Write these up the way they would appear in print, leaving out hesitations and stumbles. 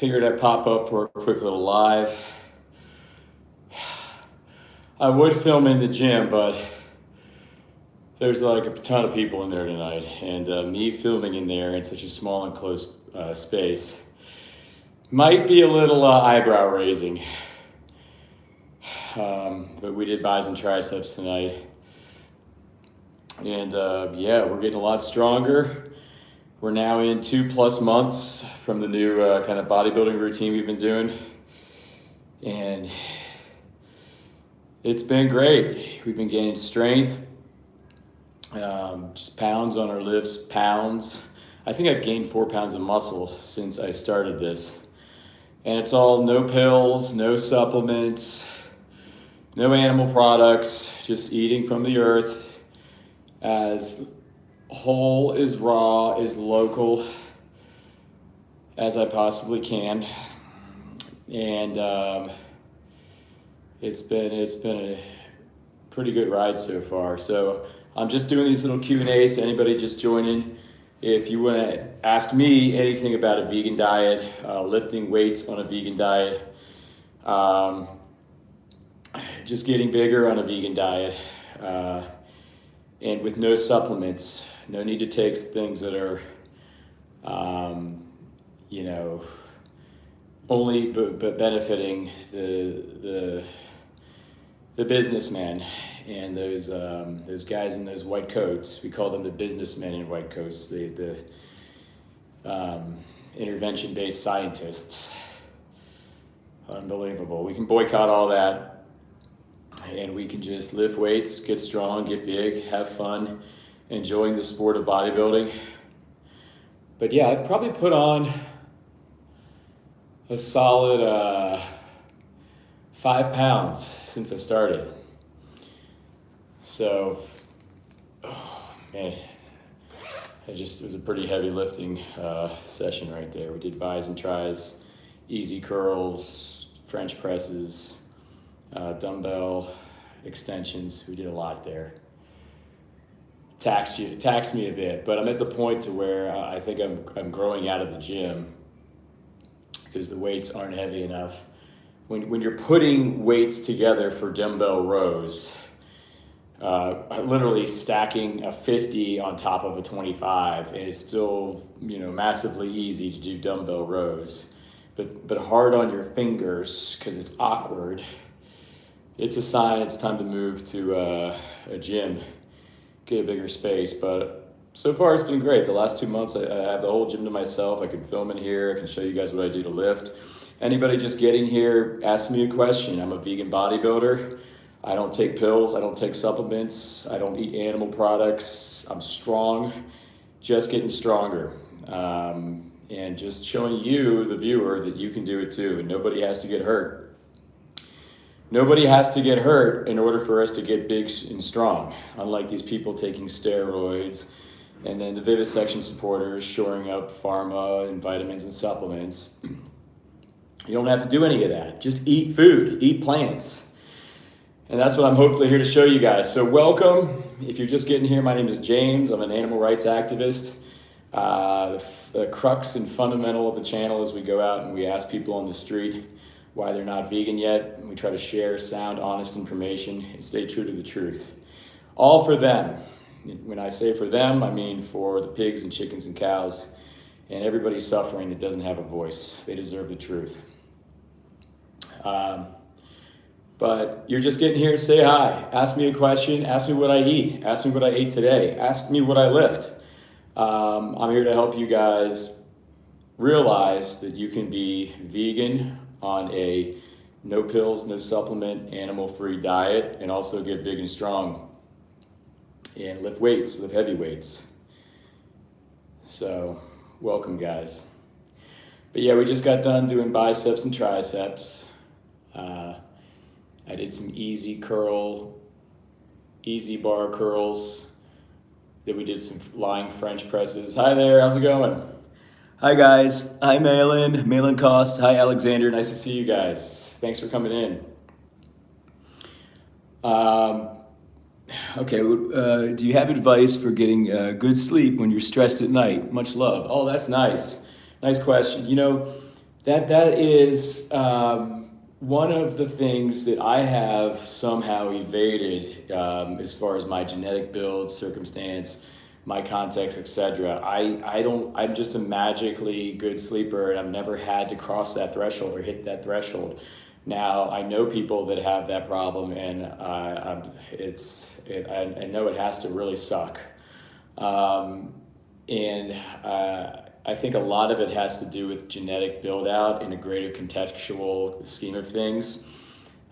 Figured I'd pop up for a quick little live. I would film in the gym, but there's like a ton of people in there tonight, and me filming in there in such a small enclosed space might be a little eyebrow raising. But we did bis and triceps tonight, and yeah, we're getting a lot stronger. We're now in 2+ months from the new kind of bodybuilding routine we've been doing, and it's been great. We've been gaining strength, just pounds on our lifts, pounds. I think I've gained 4 pounds of muscle since I started this, and it's all no pills, no supplements, no animal products, just eating from the earth as whole, as raw, as local as I possibly can. And it's been a pretty good ride so far. So I'm just doing these little Q&As to anybody just joining. If you want to ask me anything about a vegan diet, lifting weights on a vegan diet, just getting bigger on a vegan diet, and with no supplements, no need to take things that are, only but benefiting the businessman and those guys in those white coats. We call them the businessmen in white coats, the intervention-based scientists. Unbelievable. We can boycott all that, and we can just lift weights, get strong, get big, have fun, enjoying the sport of bodybuilding. But yeah, I've probably put on a solid 5 pounds since I started. So, oh man, it was a pretty heavy lifting session right there. We did bis and tris, easy curls, French presses, dumbbell extensions. We did a lot there. Taxed me a bit, but I'm at the point to where I think I'm growing out of the gym because the weights aren't heavy enough. When you're putting weights together for dumbbell rows, literally stacking a 50 on top of a 25, and it's still massively easy to do dumbbell rows, but hard on your fingers because it's awkward. It's a sign it's time to move to a gym, get a bigger space. But so far it's been great. The last 2 months I have the whole gym to myself. I can film in here. I can show you guys what I do to lift. Anybody just getting here, ask me a question. I'm a vegan bodybuilder. I don't take pills. I don't take supplements. I don't eat animal products. I'm strong, just getting stronger. And just showing you, the viewer, that you can do it too. And nobody has to get hurt. Nobody has to get hurt in order for us to get big and strong, unlike these people taking steroids and then the vivisection supporters shoring up pharma and vitamins and supplements. You don't have to do any of that. Just eat food, eat plants. And that's what I'm hopefully here to show you guys. So welcome. If you're just getting here, my name is James. I'm an animal rights activist. The crux and fundamental of the channel is we go out and we ask people on the street why they're not vegan yet. We try to share sound, honest information and stay true to the truth. All for them. When I say for them, I mean for the pigs and chickens and cows and everybody suffering that doesn't have a voice. They deserve the truth. But you're just getting here to say hi. Ask me a question. Ask me what I eat. Ask me what I ate today. Ask me what I lift. I'm here to help you guys realize that you can be vegan on a no pills, no supplement, animal-free diet, and also get big and strong and lift weights, lift heavy weights. So welcome, guys. But yeah, we just got done doing biceps and triceps. I did some easy bar curls. Then we did some lying French presses. Hi there, how's it going? Hi guys, hi Malin Cost, hi Alexander, nice to see you guys. Thanks for coming in. Okay, do you have advice for getting good sleep when you're stressed at night? Much love. Oh, that's nice. Nice question. That is one of the things that I have somehow evaded as far as my genetic build, circumstance, my context, etc. I don't. I'm just a magically good sleeper, and I've never had to cross that threshold or hit that threshold. Now I know people that have that problem, and I know it has to really suck. Um, and I think a lot of it has to do with genetic build out in a greater contextual scheme of things.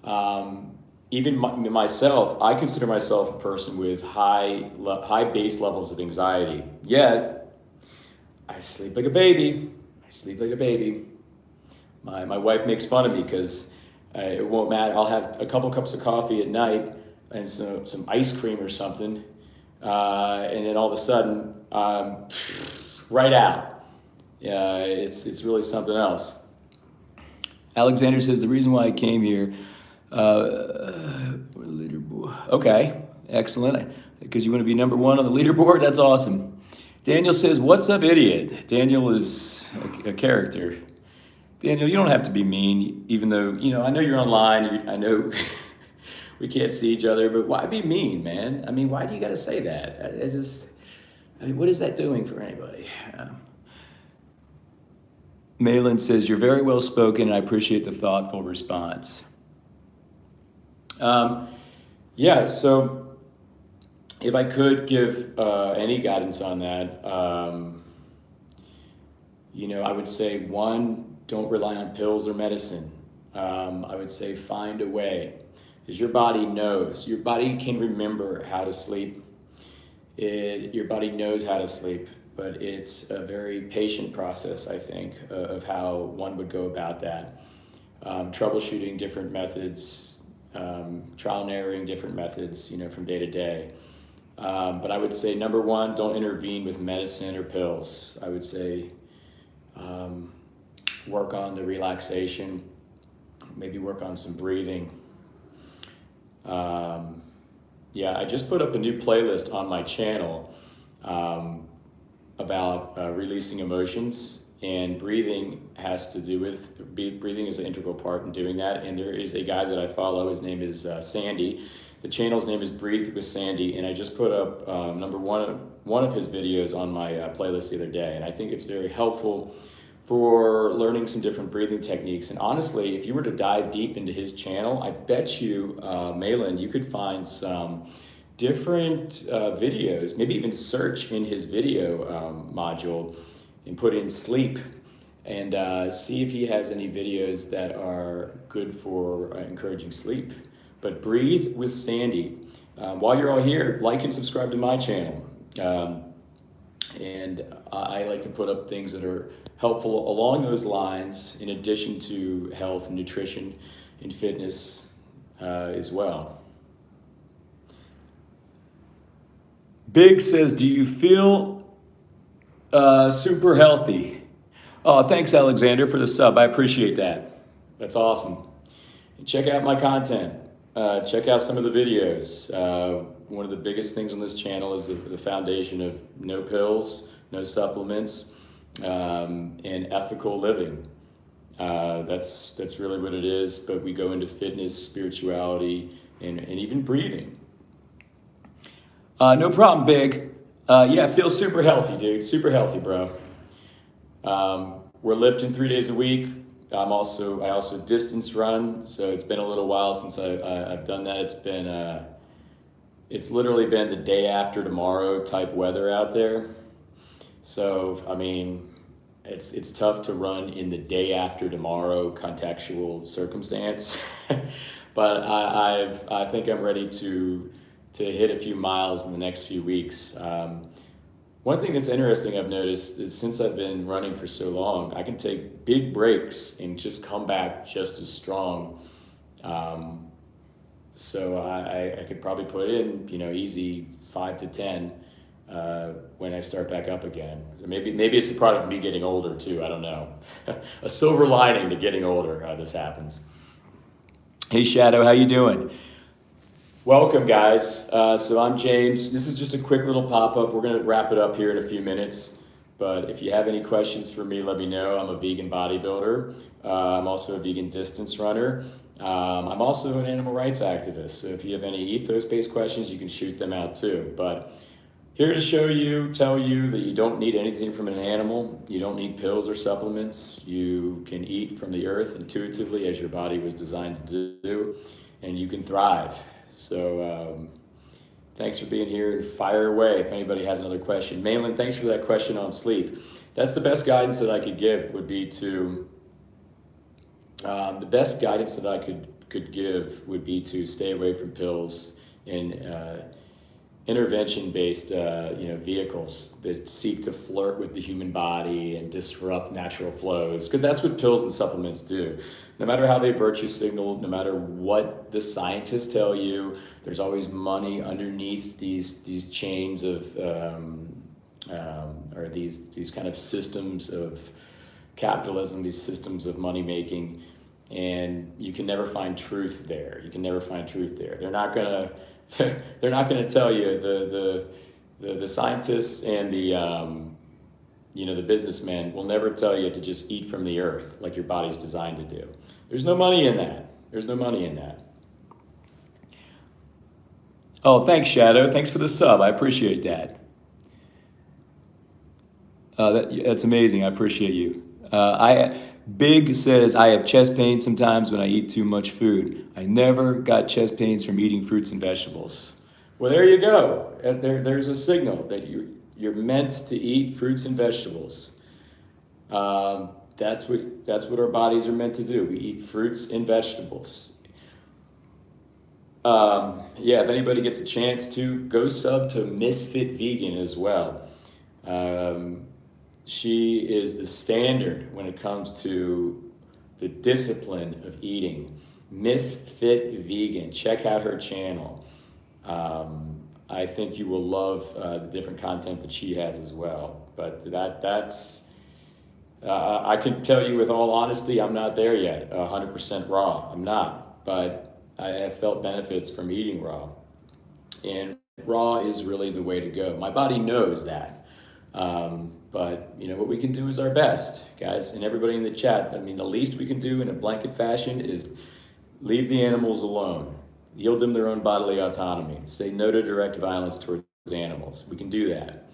Um, Even myself, I consider myself a person with high base levels of anxiety. Yet I sleep like a baby. I sleep like a baby. My wife makes fun of me because it won't matter. I'll have a couple cups of coffee at night and some ice cream or something, and then all of a sudden, right out. Yeah, it's really something else. Alexander says the reason why I came here, leaderboard. Okay, excellent. Because you want to be number one on the leaderboard. That's awesome. Daniel says, "What's up, idiot?" Daniel is a character. Daniel, you don't have to be mean, even though I know you're online. I know we can't see each other, but why be mean, man? I mean, why do you got to say that? It's just, I mean, what is that doing for anybody? Malin says, "You're very well spoken, and I appreciate the thoughtful response." Yeah, so if I could give any guidance on that, I would say one, don't rely on pills or medicine. I would say find a way, because your body knows. Your body can remember how to sleep. Your body knows how to sleep. But it's a very patient process, I think, of how one would go about that. Troubleshooting different methods, trial and erroring different methods, from day to day. But I would say, number one, don't intervene with medicine or pills. I would say work on the relaxation, maybe work on some breathing. Yeah, I just put up a new playlist on my channel about releasing emotions, and breathing has to do with breathing is an integral part in doing that. And there is a guy that I follow. His name is Sandy. The channel's name is Breathe with Sandy, and I just put up number one of his videos on my playlist the other day, and I think it's very helpful for learning some different breathing techniques. And honestly, if you were to dive deep into his channel, I bet you, Malin, you could find some different videos, maybe even search in his video module and put in sleep and see if he has any videos that are good for encouraging sleep. But Breathe with Sandy. While you're all here, like and subscribe to my channel. And I like to put up things that are helpful along those lines, in addition to health and nutrition and fitness as well. Big says, "Do you feel super healthy?" Oh, thanks, Alexander, for the sub. I appreciate that. That's awesome. And check out my content. Check out some of the videos. One of the biggest things on this channel is the foundation of no pills, no supplements, and ethical living. That's really what it is. But we go into fitness, spirituality, and even breathing. No problem, Big. Yeah, feel super healthy, dude. Super healthy, bro. We're lifting 3 days a week. I also distance run, so it's been a little while since I've done that. It's literally been the day after tomorrow type weather out there. So I mean, it's tough to run in the day after tomorrow contextual circumstance. But I think I'm ready to hit a few miles in the next few weeks. One thing that's interesting I've noticed is, since I've been running for so long, I can take big breaks and just come back just as strong. So I could probably put in, easy 5 to 10 when I start back up again. So maybe it's a product of me getting older too. I don't know. A silver lining to getting older. This happens. Hey Shadow, how you doing? Welcome, guys. So I'm James. This is just a quick little pop-up. We're going to wrap it up here in a few minutes. But if you have any questions for me, let me know. I'm a vegan bodybuilder. I'm also a vegan distance runner. I'm also an animal rights activist. So if you have any ethos-based questions, you can shoot them out too. But here to show you, tell you that you don't need anything from an animal. You don't need pills or supplements. You can eat from the earth intuitively as your body was designed to do, and you can thrive. So thanks for being here, and fire away if anybody has another question. Malin, thanks for that question on sleep. That's the best guidance that I could give would be to, the best guidance that I could give would be to stay away from pills and intervention-based vehicles that seek to flirt with the human body and disrupt natural flows, because that's what pills and supplements do. No matter how they virtue signal, no matter what the scientists tell you, there's always money underneath these chains of or these kind of systems of capitalism, these systems of money making, and you can never find truth there. You can never find truth there. They're not gonna tell you, the scientists and the businessmen will never tell you to just eat from the earth like your body's designed to do. There's no money in that. There's no money in that. Oh, thanks, Shadow. Thanks for the sub. I appreciate that. That's amazing. I appreciate you. Big says, I have chest pains sometimes when I eat too much food. I never got chest pains from eating fruits and vegetables. Well, there you go. There's a signal that you're meant to eat fruits and vegetables. That's what our bodies are meant to do. We eat fruits and vegetables. If anybody gets a chance to, go sub to Misfit Vegan as well. She is the standard when it comes to the discipline of eating. Misfit Vegan. Check out her channel. I think you will love the different content that she has as well. But that's I can tell you with all honesty, I'm not there yet, 100% raw. I'm not, but I have felt benefits from eating raw. And raw is really the way to go. My body knows that. But what we can do is our best, guys, and everybody in the chat. I mean, the least we can do in a blanket fashion is leave the animals alone, yield them their own bodily autonomy, say no to direct violence towards animals. We can do that.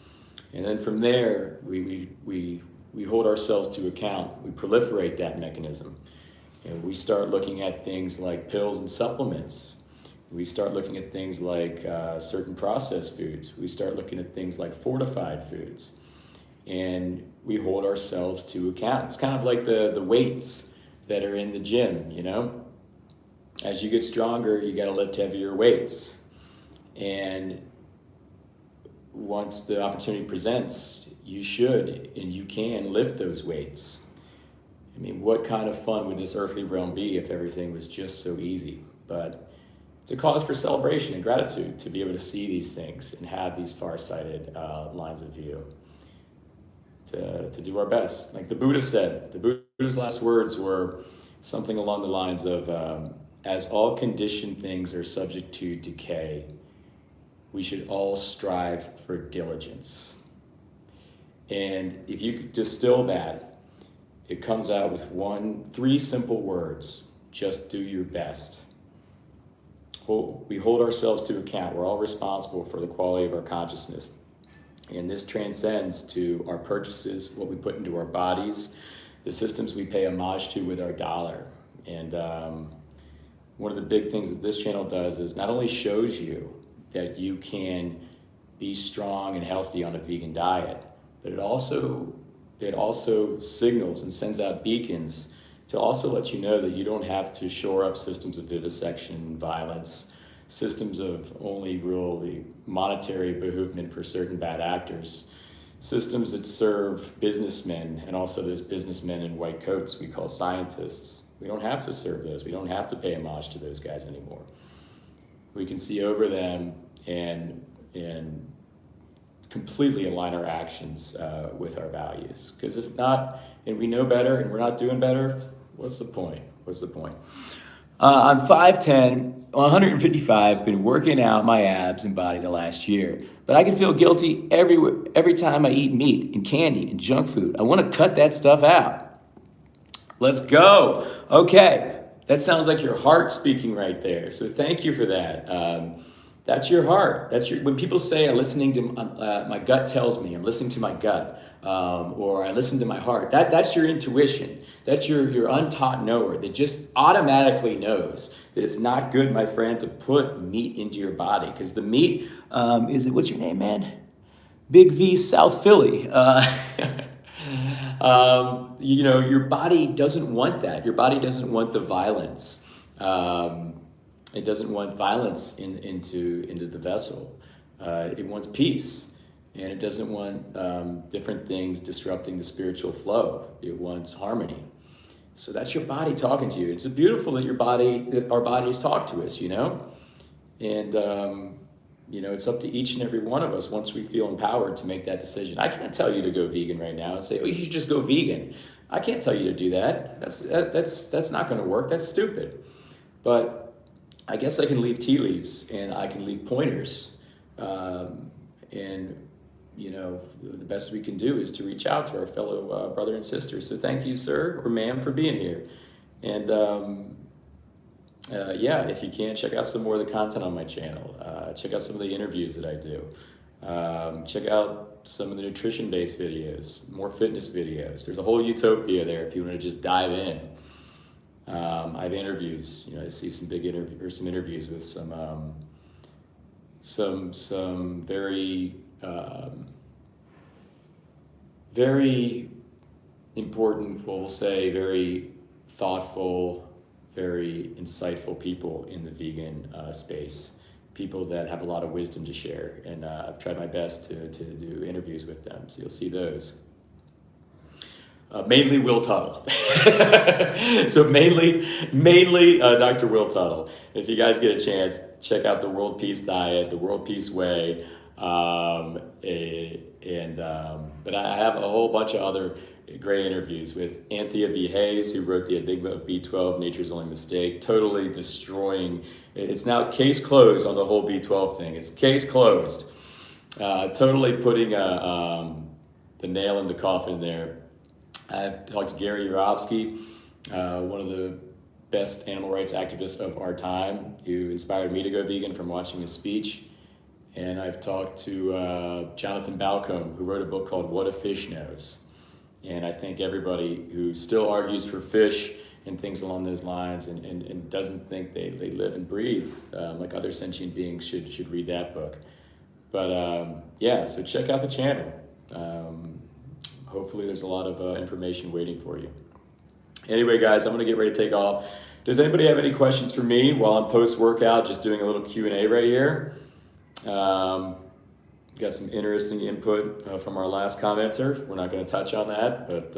And then from there, we hold ourselves to account. We proliferate that mechanism. And we start looking at things like pills and supplements. We start looking at things like certain processed foods. We start looking at things like fortified foods. And we hold ourselves to account. It's kind of like the weights that are in the gym, As you get stronger, you got to lift heavier weights. And once the opportunity presents, you should and you can lift those weights. I mean, what kind of fun would this earthly realm be if everything was just so easy? But it's a cause for celebration and gratitude to be able to see these things and have these far-sighted lines of view. To do our best. Like the Buddha said, the Buddha's last words were something along the lines of, as all conditioned things are subject to decay, we should all strive for diligence. And if you could distill that, it comes out with three simple words: just do your best. We hold ourselves to account. We're all responsible for the quality of our consciousness. And this transcends to our purchases, what we put into our bodies, the systems we pay homage to with our dollar. And one of the big things that this channel does is not only shows you that you can be strong and healthy on a vegan diet, but it also signals and sends out beacons to also let you know that you don't have to shore up systems of vivisection and violence, systems of only really monetary behoovement for certain bad actors, systems that serve businessmen and also those businessmen in white coats we call scientists. We don't have to serve those. We don't have to pay homage to those guys anymore. We can see over them and completely align our actions with our values. Because if not, and we know better and we're not doing better, what's the point? What's the point? I'm 5'10", 155, been working out my abs and body the last year. But I can feel guilty every time I eat meat and candy and junk food. I want to cut that stuff out. Let's go. Okay, that sounds like your heart speaking right there. So thank you for that. That's your heart. That's your. When people say I'm listening to my gut tells me I'm listening to my gut, or I listen to my heart. That's your intuition. That's your untaught knower that just automatically knows that it's not good, my friend, to put meat into your body because the meat is it. What's your name, man? Big V, South Philly. Your body doesn't want that. Your body doesn't want the violence. It doesn't want violence into the vessel. It wants peace, and it doesn't want different things disrupting the spiritual flow. It wants harmony. So that's your body talking to you. It's beautiful that our bodies talk to us, and it's up to each and every one of us once we feel empowered to make that decision. I can't tell you to go vegan right now and say, oh, you should just go vegan. I can't tell you to do that. That's not going to work. That's stupid. But I guess I can leave tea leaves and I can leave pointers. And the best we can do is to reach out to our fellow brother and sister. So thank you, sir or ma'am, for being here. And if you can, check out some more of the content on my channel. Check out some of the interviews that I do. Check out some of the nutrition-based videos, more fitness videos. There's a whole utopia there if you want to just dive in. I have interviews. I see some interviews with some very very important, we'll say, very thoughtful, very insightful people in the vegan space, people that have a lot of wisdom to share, and I've tried my best to do interviews with them, so you'll see those. Mainly Will Tuttle. So mainly Dr. Will Tuttle. If you guys get a chance, check out the World Peace Diet, the World Peace Way, but I have a whole bunch of other great interviews with Anthea V. Hayes, who wrote The Enigma of B12, Nature's Only Mistake, totally destroying. It's now case closed on the whole B12 thing. It's case closed. Totally putting the nail in the coffin there. I've talked to Gary Yourofsky, one of the best animal rights activists of our time, who inspired me to go vegan from watching his speech. And I've talked to Jonathan Balcombe, who wrote a book called What a Fish Knows. And I think everybody who still argues for fish and things along those lines and doesn't think they live and breathe like other sentient beings should read that book. But so check out the channel. Hopefully there's a lot of information waiting for you. Anyway, guys, I'm going to get ready to take off. Does anybody have any questions for me while I'm post-workout, just doing a little Q&A right here? Got some interesting input from our last commenter. We're not going to touch on that, but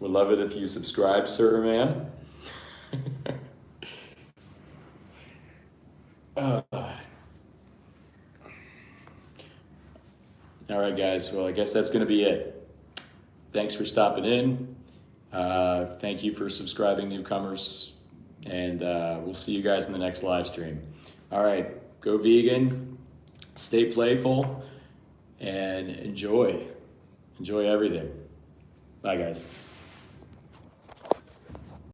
would love it if you subscribe, sir or ma'am. All right, guys. Well, I guess that's going to be it. Thanks for stopping in. Thank you for subscribing, newcomers. And we'll see you guys in the next live stream. All right, go vegan, stay playful, and enjoy everything. Bye, guys.